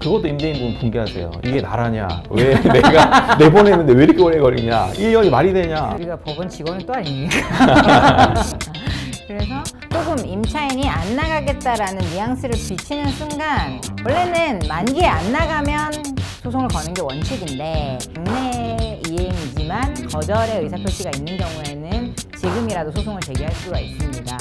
그것도 임대인분 붕괴하세요. 이게 나라냐? 왜 내가 내보냈는데 왜 이렇게 오래 걸리냐? 1년이 말이 되냐? 우리가 법원 직원은 또 아닙니까? 그래서 조금 임차인이 안 나가겠다라는 뉘앙스를 비치는 순간 원래는 만기에 안 나가면 소송을 거는 게 원칙인데 국내 이행이지만 거절의 의사표시가 있는 경우에는 지금이라도 소송을 제기할 수가 있습니다.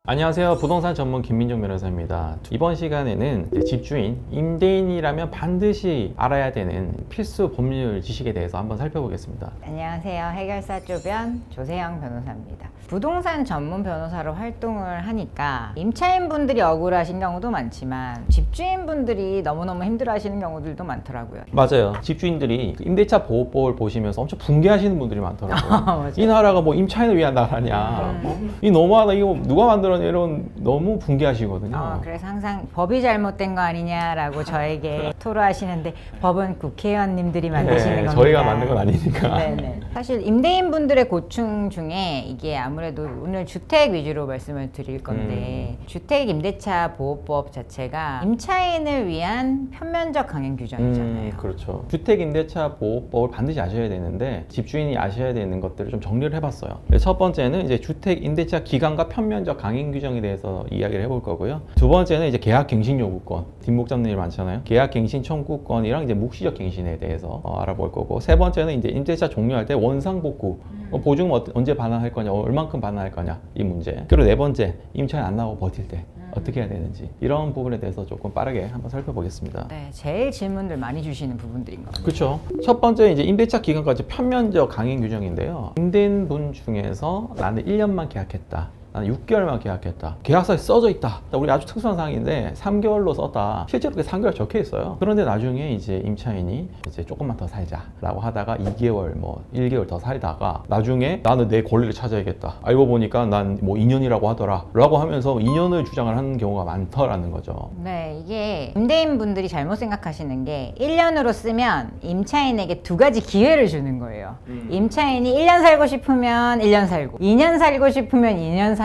안녕하세요. 부동산 전문 김민종 변호사입니다. 이번 시간에는 집주인, 임대인이라면 반드시 알아야 되는 필수 법률 지식에 대해서 한번 살펴보겠습니다. 안녕하세요. 해결사 쪼변 조세영 변호사입니다. 부동산 전문 변호사로 활동을 하니까 임차인분들이 억울하신 경우도 많지만 집주인분들이 너무너무 힘들어하시는 경우들도 많더라고요. 맞아요. 집주인들이 임대차 보호법을 보시면서 엄청 붕괴하시는 분들이 많더라고요. 이 나라가 뭐 임차인을 위한 나라냐. 이 너무하다. 이거 누가 만들었냐. 이런 너무 붕괴하시거든요. 그래서 항상 법이 잘못된 거 아니냐라고 저에게 토로하시는데 법은 국회의원님들이 만드시는 겁니다. 저희가 만든 건 아니니까. 네네. 사실 임대인분들의 고충 중에 이게 아무래도 오늘 주택 위주로 말씀을 드릴 건데 주택 임대차 보호법 자체가 임차인을 위한 편면적 강행 규정이잖아요. 그렇죠. 주택 임대차 보호법을 반드시 아셔야 되는데 집주인이 아셔야 되는 것들을 좀 정리를 해봤어요. 첫 번째는 이제 주택 임대차 기간과 편면적 강행 규정에 대해서 이야기를 해볼 거고요. 두 번째는 이제 계약 갱신 요구권, 뒷목 잡는 일 많잖아요. 계약 갱신 청구권이랑 이제 묵시적 갱신에 대해서 알아볼 거고, 세 번째는 이제 임대차 종료할 때 원상 복구, 보증금 언제 반환할 거냐, 얼만큼 반환할 거냐 이 문제. 그리고 네 번째, 임차인 안 나오고 버틸 때 어떻게 해야 되는지, 이런 부분에 대해서 조금 빠르게 한번 살펴보겠습니다. 네, 제일 질문들 많이 주시는 부분들인 겁니다. 그렇죠. 첫 번째 이제 임대차 기간까지 편면적 강행 규정인데요. 임대인분 중에서 나는 1년만 계약했다, 나는 6개월만 계약했다, 계약서에 써져 있다, 우리 아주 특수한 상황인데 3개월로 썼다, 실제로 그게 3개월 적혀 있어요. 그런데 나중에 이제 임차인이 이제 조금만 더 살자 라고 하다가 2개월 뭐 1개월 더 살다가 나중에 나는 내 권리를 찾아야겠다, 알고 보니까 난 뭐 2년이라고 하더라 라고 하면서 2년을 주장을 하는 경우가 많더라는 거죠. 네, 이게 임대인분들이 잘못 생각하시는 게 1년으로 쓰면 임차인에게 두 가지 기회를 주는 거예요. 임차인이 1년 살고 싶으면 1년 살고 2년 살고 싶으면 2년 살게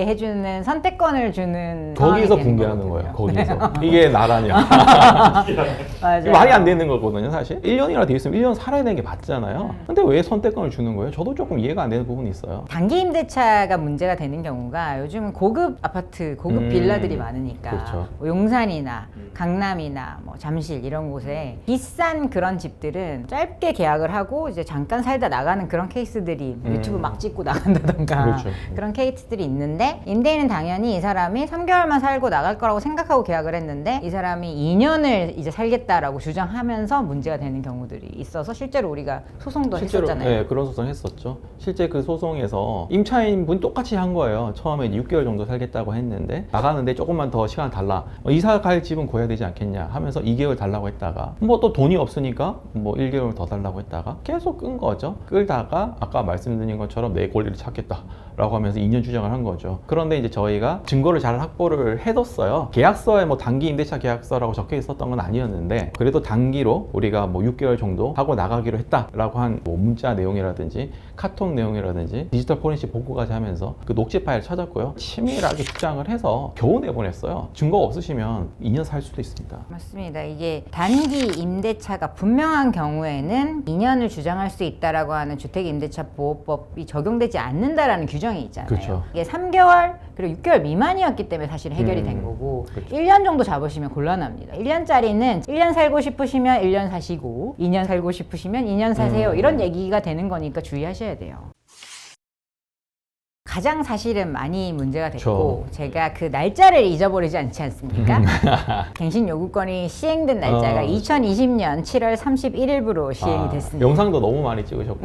해주는 선택권을 주는 거기서 붕괴하는 거예요. 거기서. 이게 나라냐. 맞아요. 말이 안 되는 거거든요, 사실. 1년이라 돼 있으면 1년 살아야 되는 게 맞잖아요. 근데 왜 선택권을 주는 거예요? 저도 조금 이해가 안 되는 부분이 있어요. 단기 임대차가 문제가 되는 경우가 요즘 고급 아파트, 고급 빌라들이 많으니까 그렇죠. 뭐 용산이나 강남이나 뭐 잠실 이런 곳에 비싼 그런 집들은 짧게 계약을 하고 이제 잠깐 살다 나가는 그런 케이스들이 유튜브 막 찍고 나간다던가 그렇죠. 그런 케이스들이 있는데, 임대인은 당연히 이 사람이 3개월만 살고 나갈 거라고 생각하고 계약을 했는데 이 사람이 2년을 이제 살겠다라고 주장하면서 문제가 되는 경우들이 있어서 실제로 우리가 소송도 했었잖아요. 네, 그런 소송 했었죠. 실제 그 소송에서 임차인분 똑같이 한 거예요. 처음에 6개월 정도 살겠다고 했는데 나가는데 조금만 더 시간 달라, 이사 갈 집은 구해야 되지 않겠냐 하면서 2개월 달라고 했다가 뭐 또 돈이 없으니까 뭐 1개월 더 달라고 했다가 계속 끈 거죠. 끌다가 아까 말씀드린 것처럼 내 권리를 찾겠다 라고 하면서 2년 주장을 한 거죠. 그런데 이제 저희가 증거를 잘 확보를 해뒀어요. 계약서에 뭐 단기 임대차 계약서라고 적혀 있었던 건 아니었는데 그래도 단기로 우리가 뭐 6개월 정도 하고 나가기로 했다라고 한 뭐 문자 내용이라든지 카톡 내용이라든지 디지털 포렌식 복구까지 하면서 그 녹취 파일을 찾았고요. 치밀하게 주장을 해서 겨우 내보냈어요. 증거가 없으시면 2년 살 수도 있습니다. 맞습니다. 이게 단기 임대차가 분명한 경우에는 2년을 주장할 수 있다라고 하는 주택임대차 보호법이 적용되지 않는다라는 규정이 있잖아요. 그렇죠. 이게 3개월 그리고 6개월 미만이었기 때문에 사실 해결이 된 거고, 그렇죠. 1년 정도 잡으시면 곤란합니다. 1년짜리는 1년 살고 싶으시면 1년 사시고 2년 살고 싶으시면 2년 사세요. 이런 얘기가 되는 거니까 주의하셔야 돼요. 가장 사실은 많이 문제가 됐고 제가 그 날짜를 잊어버리지 않지 않습니까? 갱신 요구권이 시행된 날짜가 2020년 7월 31일부로 시행이 됐습니다. 영상도 너무 많이 찍으셨고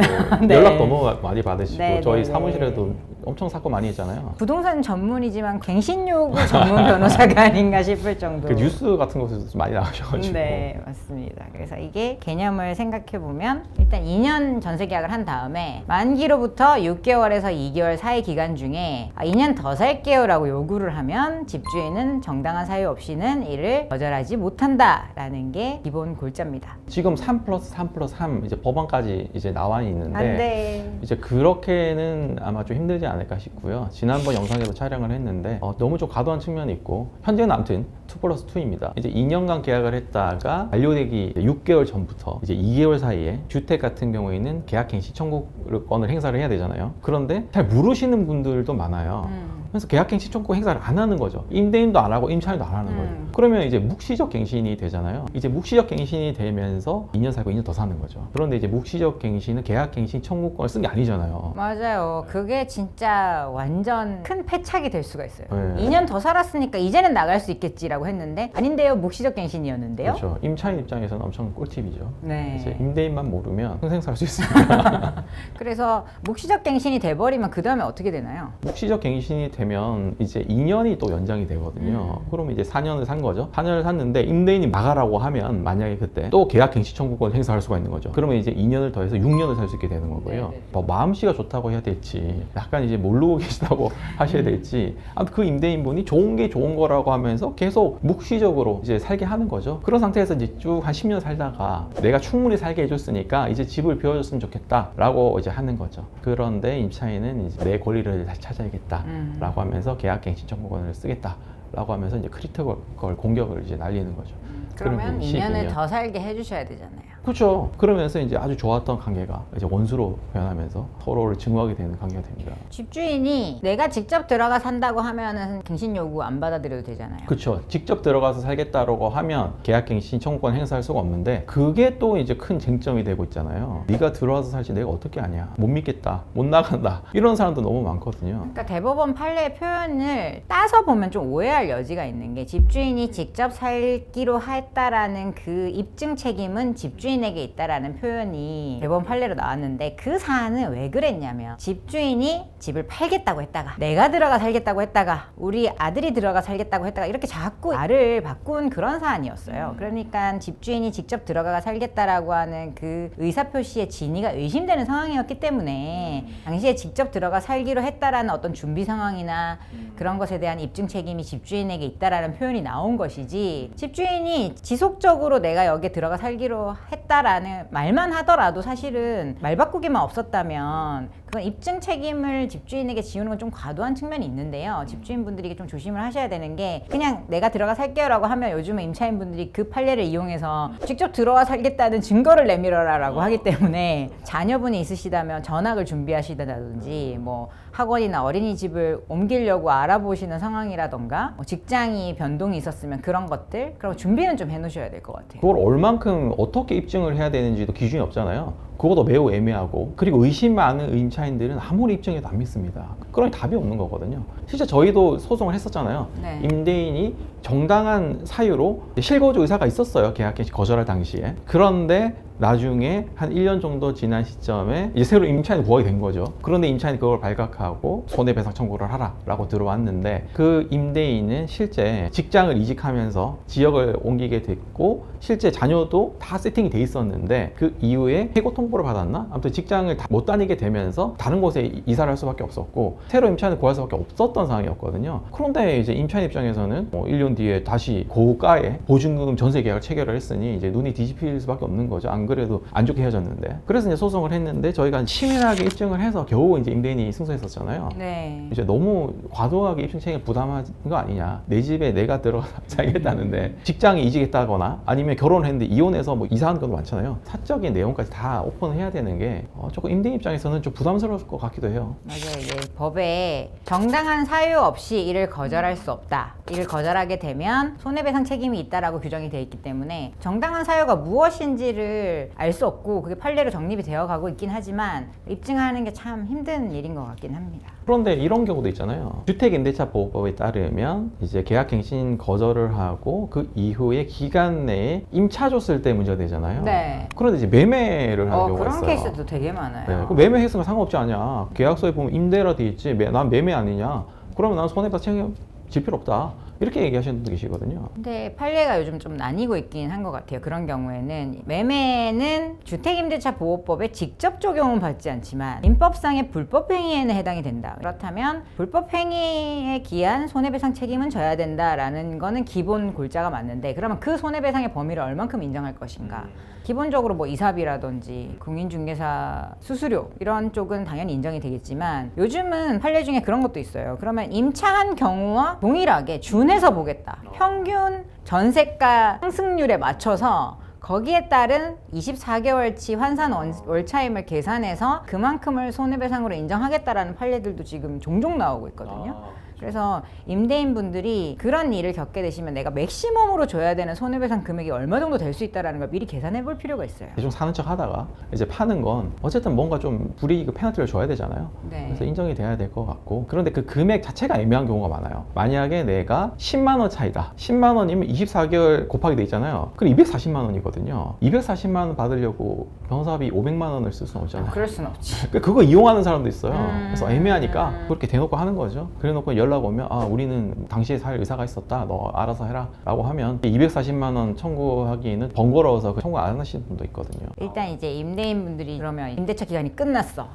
네. 연락도 너무 많이 받으시고 네, 저희 네, 사무실에도 엄청 사건 많이 했잖아요. 부동산 전문이지만 갱신 요구 전문 변호사가 아닌가 싶을 정도. 그 뉴스 같은 곳에서 많이 나가셔가지고. 네, 맞습니다. 그래서 이게 개념을 생각해 보면 일단 2년 전세 계약을 한 다음에 만기로부터 6개월에서 2개월 사이 기간 중에 2년 더 살게요라고 요구를 하면 집주인은 정당한 사유 없이는 이를 거절하지 못한다라는 게 기본 골자입니다. 지금 3+3+3 이제 법안까지 이제 나와 있는데 안 돼. 이제 그렇게는 아마 좀 힘들지 않을까 싶고요. 지난번 영상에도 촬영을 했는데 너무 좀 과도한 측면이 있고 현재는 아무튼 2+2입니다. 이제 2년간 계약을 했다가 만료되기 6개월 전부터 이제 2개월 사이에 주택 같은 경우에는 계약갱신 청구권을 행사를 해야 되잖아요. 그런데 잘 모르시는 분들도 많아요. 그래서 계약갱신 청구 행사를 안 하는 거죠. 임대인도 안 하고 임차인도 안 하는 거죠. 그러면 이제 묵시적 갱신이 되잖아요. 이제 묵시적 갱신이 되면서 2년 살고 2년 더 사는 거죠. 그런데 이제 묵시적 갱신은 계약갱신 청구권을 쓴 게 아니잖아요. 맞아요. 그게 진짜 완전 큰 패착이 될 수가 있어요. 네. 2년 더 살았으니까 이제는 나갈 수 있겠지라고 했는데 아닌데요. 묵시적 갱신이었는데요. 그렇죠. 임차인 입장에서는 엄청 꿀팁이죠. 네. 이제 임대인만 모르면 평생 살 수 있습니다. 그래서 묵시적 갱신이 돼버리면 그 다음에 어떻게 되나요? 묵시적 갱신이 되면 이제 2년이 또 연장이 되거든요. 그러면 이제 4년을 산 거죠. 4년을 샀는데 임대인이 나가라고 하면 만약에 그때 또 계약갱신 청구권 행사할 수가 있는 거죠. 그러면 이제 2년을 더해서 6년을 살 수 있게 되는 거고요. 네네. 뭐 마음씨가 좋다고 해야 될지 약간 이제 모르고 계시다고 하셔야 될지 아무튼 그 임대인분이 좋은 게 좋은 거라고 하면서 계속 묵시적으로 이제 살게 하는 거죠. 그런 상태에서 이제 쭉 한 10년 살다가 내가 충분히 살게 해줬으니까 이제 집을 비워줬으면 좋겠다라고 이제 하는 거죠. 그런데 임차인은 이제 내 권리를 다시 찾아야겠다라고 하면서 계약갱신 청구권을 쓰겠다라고 하면서 이제 크리티컬 공격을 이제 날리는 거죠. 그러면 그러면 2년을 12년. 더 살게 해주셔야 되잖아요. 그렇죠. 그러면서 이제 아주 좋았던 관계가 이제 원수로 변하면서 서로를 증오하게 되는 관계가 됩니다. 집주인이 내가 직접 들어가 산다고 하면은 갱신 요구 안 받아들여도 되잖아요. 그렇죠. 직접 들어가서 살겠다라고 하면 계약갱신 청구권 행사할 수가 없는데 그게 또 이제 큰 쟁점이 되고 있잖아요. 네가 들어와서 살지 내가 어떻게 아냐. 못 믿겠다. 못 나간다. 이런 사람도 너무 많거든요. 그러니까 대법원 판례의 표현을 따서 보면 좀 오해할 여지가 있는 게 집주인이 직접 살기로 했다라는 그 입증 책임은 집주인에게 있다라는 표현이 대법원 판례로 나왔는데 그 사안은 왜 그랬냐면 집주인이 집을 팔겠다고 했다가 내가 들어가 살겠다고 했다가 우리 아들이 들어가 살겠다고 했다가 이렇게 자꾸 말을 바꾼 그런 사안이었어요. 그러니까 집주인이 직접 들어가 살겠다라고 하는 그 의사표시의 진위가 의심되는 상황이었기 때문에 당시에 직접 들어가 살기로 했다라는 어떤 준비 상황이나 그런 것에 대한 입증 책임이 집주인에게 있다라는 표현이 나온 것이지 집주인이 지속적으로 내가 여기에 들어가 살기로 했다라는 말만 하더라도 사실은 말 바꾸기만 없었다면 그건 입증 책임을 집주인에게 지우는 건 좀 과도한 측면이 있는데요. 집주인분들이 좀 조심을 하셔야 되는 게 그냥 내가 들어가 살게요라고 하면 요즘에 임차인분들이 그 판례를 이용해서 직접 들어와 살겠다는 증거를 내밀어라라고 하기 때문에 자녀분이 있으시다면 전학을 준비하시다든지 뭐 학원이나 어린이집을 옮기려고 알아보시는 상황이라던가 뭐 직장이 변동이 있었으면 그런 것들 그럼 준비는 좀 해놓으셔야 될 것 같아요. 그걸 얼만큼 어떻게 입증을 해야 되는지도 기준이 없잖아요. 그것도 매우 애매하고 그리고 의심 많은 임차인들은 아무리 입증해도 안 믿습니다. 그러니 답이 없는 거거든요. 실제 저희도 소송을 했었잖아요. 네. 임대인이 정당한 사유로 실거주 의사가 있었어요. 계약갱신 거절할 당시에. 그런데 나중에 한 1년 정도 지난 시점에 이제 새로 임차인을 구하게 된 거죠. 그런데 임차인이 그걸 발각하고 손해배상 청구를 하라라고 들어왔는데 그 임대인은 실제 직장을 이직하면서 지역을 옮기게 됐고 실제 자녀도 다 세팅이 돼 있었는데 그 이후에 해고 통보를 받았나? 아무튼 직장을 못 다니게 되면서 다른 곳에 이사를 할 수밖에 없었고 새로 임차인을 구할 수밖에 없었던 상황이었거든요. 그런데 이제 임차인 입장에서는 1년 뒤에 다시 고가의 보증금 전세 계약을 체결을 했으니 이제 눈이 뒤집힐 수밖에 없는 거죠. 안 그래도 안 좋게 헤어졌는데. 그래서 이제 소송을 했는데 저희가 치밀하게 입증을 해서 겨우 이제 임대인이 승소했었잖아요. 네. 이제 너무 과도하게 입증 책임을 부담한 거 아니냐. 내 집에 내가 들어가 살겠다는데 직장에 이직했다거나 아니면 결혼을 했는데 이혼해서 뭐 이사하는 경우도 많잖아요. 사적인 내용까지 다 오픈을 해야 되는 게 조금 임대인 입장에서는 좀 부담스러울 것 같기도 해요. 맞아요. 이게 법에 정당한 사유 없이 이를 거절할 수 없다. 이를 거절하게 되면 손해배상 책임이 있다라고 규정이 되어 있기 때문에 정당한 사유가 무엇인지를 알 수 없고 그게 판례로 정립이 되어 가고 있긴 하지만 입증하는 게 참 힘든 일인 것 같긴 합니다. 그런데 이런 경우도 있잖아요. 주택임대차보호법에 따르면 이제 계약갱신 거절을 하고 그 이후에 기간 내에 임차 줬을 때 문제가 되잖아요. 네. 그런데 이제 매매를 하는 경우가 그런 있어요. 케이스도 되게 많아요. 네. 그 매매 했으면 상관없지 않냐. 계약서에 보면 임대라 돼 있지. 난 매매 아니냐. 그러면 난 손해배상 책임 질 필요 없다. 이렇게 얘기하시는 분도 계시거든요. 근데 판례가 요즘 좀 나뉘고 있긴 한 것 같아요. 그런 경우에는 매매는 주택임대차 보호법에 직접 적용은 받지 않지만 민법상의 불법행위에는 해당이 된다. 그렇다면 불법행위에 기한 손해배상 책임은 져야 된다라는 거는 기본 골자가 맞는데, 그러면 그 손해배상의 범위를 얼만큼 인정할 것인가. 기본적으로 뭐 이사비라든지 공인중개사 수수료 이런 쪽은 당연히 인정이 되겠지만, 요즘은 판례 중에 그런 것도 있어요. 그러면 임차한 경우와 동일하게 준해서 보겠다. 평균 전세가 상승률에 맞춰서 거기에 따른 24개월치 환산 월차임을 계산해서 그만큼을 손해배상으로 인정하겠다라는 판례들도 지금 종종 나오고 있거든요. 그래서 임대인분들이 그런 일을 겪게 되시면 내가 맥시멈으로 줘야 되는 손해배상 금액이 얼마 정도 될 수 있다는 걸 미리 계산해 볼 필요가 있어요. 대충 사는 척 하다가 이제 파는 건 어쨌든 뭔가 좀 불이익 페널티를 줘야 되잖아요. 네. 그래서 인정이 돼야 될 것 같고, 그런데 그 금액 자체가 애매한 경우가 많아요. 만약에 내가 10만 원 차이다. 10만 원이면 24개월 곱하기 돼 있잖아요. 그럼 240만 원이거든요. 240만 원 받으려고 변호사비 500만 원을 쓸 수는 없잖아요. 그럴 순 없지. 그거 이용하는 사람도 있어요. 그래서 애매하니까 그렇게 대놓고 하는 거죠. 그래 놓고 연락 오면 우리는 당시에 살 의사가 있었다. 너 알아서 해라. 라고 하면 240만 원 청구하기에는 번거로워서 청구 안 하시는 분도 있거든요. 일단 이제 임대인분들이 그러면 임대차 기간이 끝났어.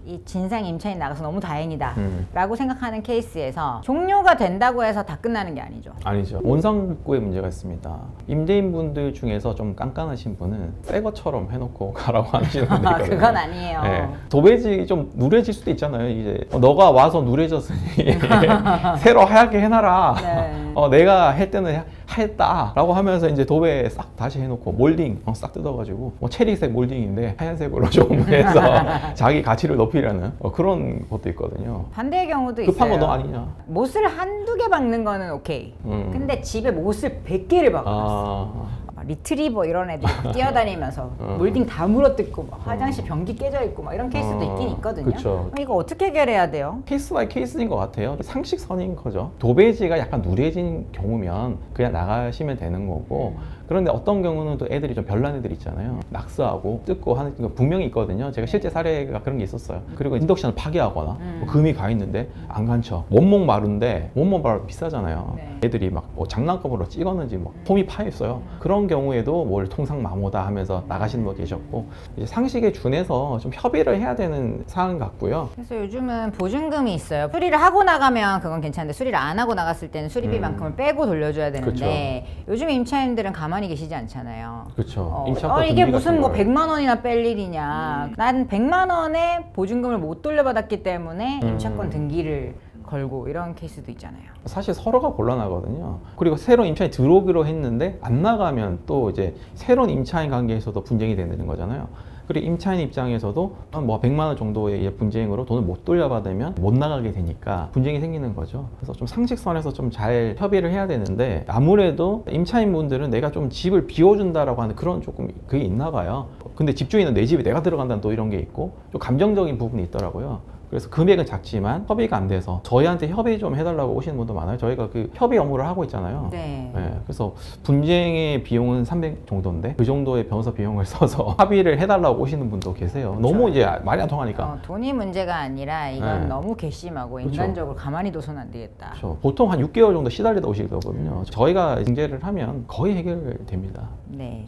이 진상 임차인 나가서 너무 다행이다 라고 생각하는 케이스에서 종료가 된다고 해서 다 끝나는 게 아니죠. 아니죠. 원상복구에 문제가 있습니다. 임대인분들 중에서 좀 깐깐하신 분은 새 것처럼 해놓고 가라고 하시는 분들 있거든요. 그건 아니에요. 네. 도배지 좀 누래질 수도 있잖아요. 이제 너가 와서 누래졌으니 새로 하얗게 해놔라. 네. 내가 할 때는 하였다라고 하면서 이제 도배 싹 다시 해놓고 몰딩 싹 뜯어가지고 체리색 몰딩인데 하얀색으로 좀 해서 자기 가치를 높이려는 그런 것도 있거든요. 반대의 경우도 급한 있어요. 건 너 아니냐. 못을 한두 개 박는 거는 오케이. 근데 집에 못을 100개를 박아놨어. 막 리트리버 이런 애들이 막 뛰어다니면서 몰딩 다 물어뜯고 막 화장실 변기 깨져 있고 막 이런 케이스도 있긴 있거든요. 그쵸. 이거 어떻게 해결해야 돼요? 케이스 바이 케이스인 것 같아요. 상식선인 거죠. 도배지가 약간 누래진 경우면 그냥 나가시면 되는 거고, 그런데 어떤 경우는 또 애들이 좀 별난 애들 있잖아요. 낙서하고 뜯고 하는 거 분명히 있거든요. 제가 실제 사례가 그런 게 있었어요. 그리고 인덕션을 파괴하거나 뭐 금이 가 있는데 안 간쳐. 원목 마루인데 원목 마루 비싸잖아요. 네. 애들이 막 뭐 장난감으로 찍었는지 뭐 폼이 파여 있어요. 그런 경우에도 뭘 통상마모다 하면서 나가시는 분 계셨고, 이제 상식에 준해서 좀 협의를 해야 되는 사안 같고요. 그래서 요즘은 보증금이 있어요. 수리를 하고 나가면 그건 괜찮은데 수리를 안 하고 나갔을 때는 수리비만큼을 빼고 돌려줘야 되는데, 요즘 임차인들은 가만히 계시지 않잖아요. 그렇죠. 이게 무슨 뭐 100만 원이나 뺄 일이냐. 난 100만 원의 보증금을 못 돌려받았기 때문에 임차권 등기를 걸고 이런 케이스도 있잖아요. 사실 서로가 곤란하거든요. 그리고 새로운 임차인이 들어오기로 했는데 안 나가면 또 이제 새로운 임차인 관계에서도 분쟁이 되는 거잖아요. 그리고 임차인 입장에서도 한 뭐 100만 원 정도의 분쟁으로 돈을 못 돌려받으면 못 나가게 되니까 분쟁이 생기는 거죠. 그래서 좀 상식선에서 좀 잘 협의를 해야 되는데, 아무래도 임차인분들은 내가 좀 집을 비워준다라고 하는 그런 조금 그게 있나 봐요. 근데 집주인은 내 집에 내가 들어간다는 또 이런 게 있고 좀 감정적인 부분이 있더라고요. 그래서 금액은 작지만 협의가 안 돼서 저희한테 협의 좀 해달라고 오시는 분도 많아요. 저희가 그 협의 업무를 하고 있잖아요. 네. 그래서 분쟁의 비용은 300 정도인데 그 정도의 변호사 비용을 써서 합의를 해달라고 오시는 분도 계세요. 그렇죠. 너무 이제 말이 안 통하니까. 돈이 문제가 아니라 이건 네. 너무 괘씸하고 그렇죠. 인간적으로 가만히 둬서는 안 되겠다. 그렇죠. 보통 한 6개월 정도 시달리다 오시거든요. 저희가 중재를 하면 거의 해결됩니다. 네.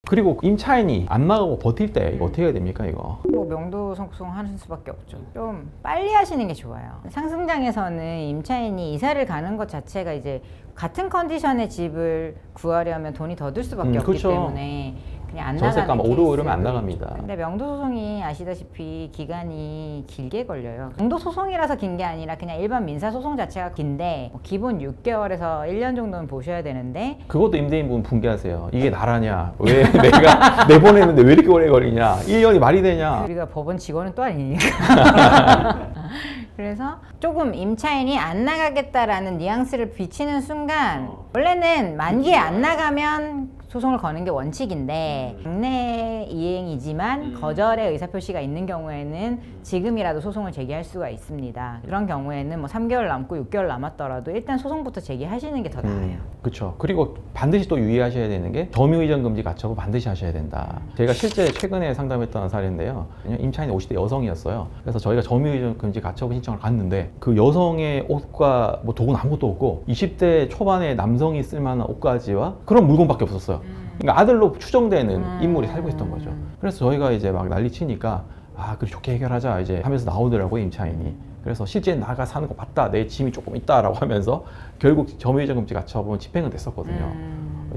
그리고 임차인이 안 나가고 버틸 때 이거 어떻게 해야 됩니까, 이거? 뭐 명도 소송하는 수밖에 없죠. 좀 빨리 하시는 게 좋아요. 상승장에서는 임차인이 이사를 가는 것 자체가 이제 같은 컨디션의 집을 구하려면 돈이 더 들 수밖에 없기 그렇죠. 때문에 그냥 안 전세가 나가는 오르고 이러면 안 케이스도 나갑니다. 있죠. 근데 명도소송이 아시다시피 기간이 길게 걸려요. 명도소송이라서 긴 게 아니라 그냥 일반 민사소송 자체가 긴데 뭐 기본 6개월에서 1년 정도는 보셔야 되는데, 그것도 임대인분 분개하세요. 이게 나라냐? 왜 내가 내보내는데 왜 이렇게 오래 걸리냐? 1년이 말이 되냐? 우리가 법원 직원은 또 아니니까. 그래서 조금 임차인이 안 나가겠다라는 뉘앙스를 비치는 순간, 원래는 만기에 안 나가면 소송을 거는 게 원칙인데 당내 이행이지만 거절의 의사표시가 있는 경우에는 지금이라도 소송을 제기할 수가 있습니다. 그런 경우에는 뭐 3개월 남고 6개월 남았더라도 일단 소송부터 제기하시는 게 더 나아요. 그렇죠. 그리고 반드시 또 유의하셔야 되는 게 점유이전 금지 가처분 반드시 하셔야 된다. 제가 실제 최근에 상담했던 사례인데요. 임차인이 50대 여성이었어요. 그래서 저희가 점유이전 금지 점유죄금지 가처분 신청을 갔는데 그 여성의 옷과 뭐 도구는 아무것도 없고 20대 초반의 남성이 쓸만한 옷가지와 그런 물건밖에 없었어요. 그러니까 아들로 추정되는 인물이 살고 있었던 거죠. 그래서 저희가 이제 막 난리치니까 그래 좋게 해결하자 이제 하면서 나오더라고요, 임차인이. 그래서 실제 나가 사는 거 맞다, 내 짐이 조금 있다라고 하면서 결국 점유죄금지 가처분 집행은 됐었거든요.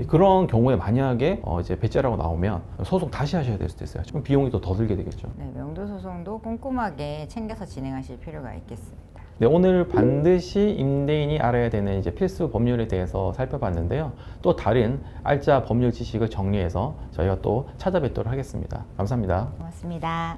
그런 경우에 만약에 이제 배째라고 나오면 소송 다시 하셔야 될 수도 있어요. 좀 비용이 더 들게 되겠죠. 네, 명도 소송도 꼼꼼하게 챙겨서 진행하실 필요가 있겠습니다. 네, 오늘 반드시 임대인이 알아야 되는 이제 필수 법률에 대해서 살펴봤는데요. 또 다른 알짜 법률 지식을 정리해서 저희가 또 찾아뵙도록 하겠습니다. 감사합니다. 고맙습니다.